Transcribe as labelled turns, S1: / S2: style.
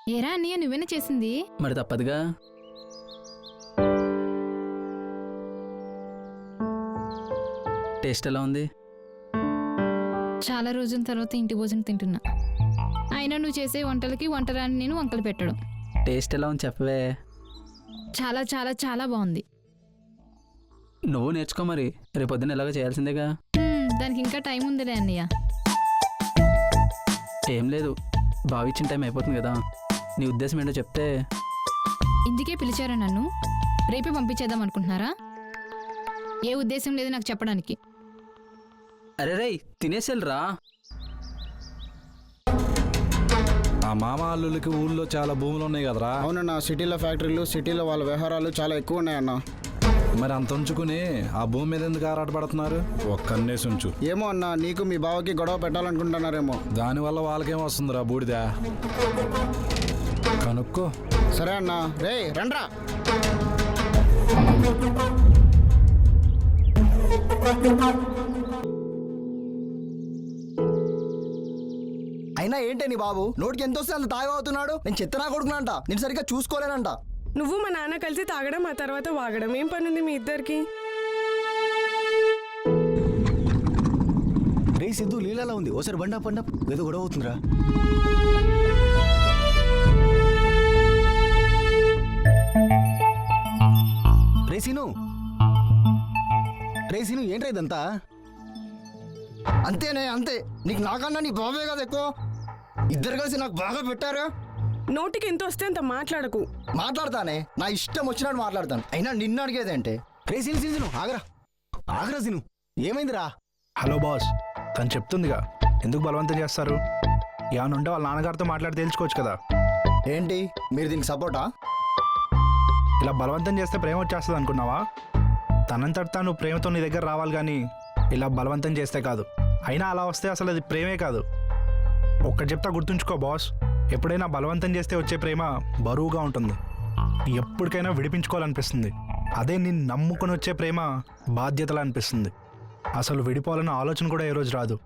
S1: ఏరా అన్నయ్య నువ్వేనా చేసింది?
S2: మరి తప్పదుగా. టేస్ట్ ఎలా ఉంది?
S1: చాలా రోజుల తర్వాత ఇంటి భోజనం తింటున్నా. అయినా నువ్వు చేసే వంటలకి వంటరాని నేను వంకలు పెట్టడం.
S2: టేస్ట్ ఎలా ఉంది చెప్పవే.
S1: చాలా చాలా చాలా బాగుంది.
S2: నువ్వు నేర్చుకో మరి, రేపొద్దున ఎలాగో చేయాల్సిందేగా.
S1: దానికి ఇంకా టైం ఉందిలే అన్నయ్య.
S2: ఏం లేదు, బావిచ్చిన టైం అయిపోతుంది కదా. నీ ఉద్దేశం ఏంటో చెప్తే.
S1: ఇందుకే పిలిచారా నన్ను? రేపే పంపించేద్దాం అనుకుంటున్నారా? ఏ ఉద్దేశం లేదు నాకు చెప్పడానికి.
S2: అరే రేయ్ తినేసేళ్ళరా.
S3: ఆ మామ అల్లులకి ఊళ్ళో చాలా భూములు ఉన్నాయి కదరా.
S4: అవునన్నా, సిటీలో ఫ్యాక్టరీలు, సిటీలో వాళ్ళ వ్యవహారాలు చాలా ఎక్కువ ఉన్నాయన్నా.
S3: మరి అంత ఉంచుకుని ఆ భూమి మీద ఎందుకు ఆరాటపడుతున్నారు? ఒక్కన్నేసి ఉంచు.
S4: ఏమో అన్నా, నీకు మీ బావకి గొడవ పెట్టాలనుకుంటున్నారేమో.
S3: దానివల్ల వాళ్ళకేం వస్తుందిరా బూడిదా. కనుక్కో.
S4: సరే అన్నా. రే రండ్రా.
S5: అయినా ఏంటే నీ బాబు నోటికి ఎంత వస్తే అంత తాగవుతున్నాడు. నేను చెత్తనా కొడుకునంట, నేను సరిగ్గా చూసుకోలేనంట.
S6: నువ్వు మా నాన్న కలిసి తాగడం, ఆ తర్వాత వాగడం. ఏం పని ఉంది మీ ఇద్దరికి?
S5: రే సిద్ధు, లీలాలా ఉంది. ఓసారి బండా పండా ఏదో గొడవ అవుతుందిరా. రేసీను ఏంట్రా ఇదంతా? అంతేనే అంతే. నీకు నాకన్నా నీ బాబే కదా ఎక్కువ. ఇద్దరు కలిసి నాకు బాగా పెట్టారు.
S6: నోటికి ఎంత వస్తే అంత మాట్లాడకు.
S5: మాట్లాడతానే, నా ఇష్టం వచ్చినట్టు మాట్లాడతాను. అయినా నిన్ను అడిగేదేంటే. రేసీను సీజను ఆగరా ఆగరా సీను, ఏమైందిరా?
S7: హలో బాస్, తను చెప్తుందిగా, ఎందుకు బలవంతం చేస్తారు? ఏమన్నా ఉంటే వాళ్ళ నాన్నగారితో మాట్లాడి తెలుసుకోవచ్చు కదా.
S5: ఏంటి మీరు దీనికి సపోర్టా?
S7: ఇలా బలవంతం చేస్తే ప్రేమ వచ్చేస్తుంది అనుకున్నావా? తనంతట తాను ప్రేమతో నీ దగ్గర రావాలి కానీ ఇలా బలవంతం చేస్తే కాదు. అయినా అలా వస్తే అసలు అది ప్రేమే కాదు. ఒక్కటి చెప్తా గుర్తుంచుకో బాస్, ఎప్పుడైనా బలవంతం చేస్తే వచ్చే ప్రేమ బరువుగా ఉంటుంది, ఎప్పటికైనా విడిపించుకోవాలనిపిస్తుంది. అదే నిన్ను నమ్ముకొని వచ్చే ప్రేమ బాధ్యతలా అనిపిస్తుంది. అసలు విడిపోవాలన్న ఆలోచన కూడా ఏ రోజు రాదు.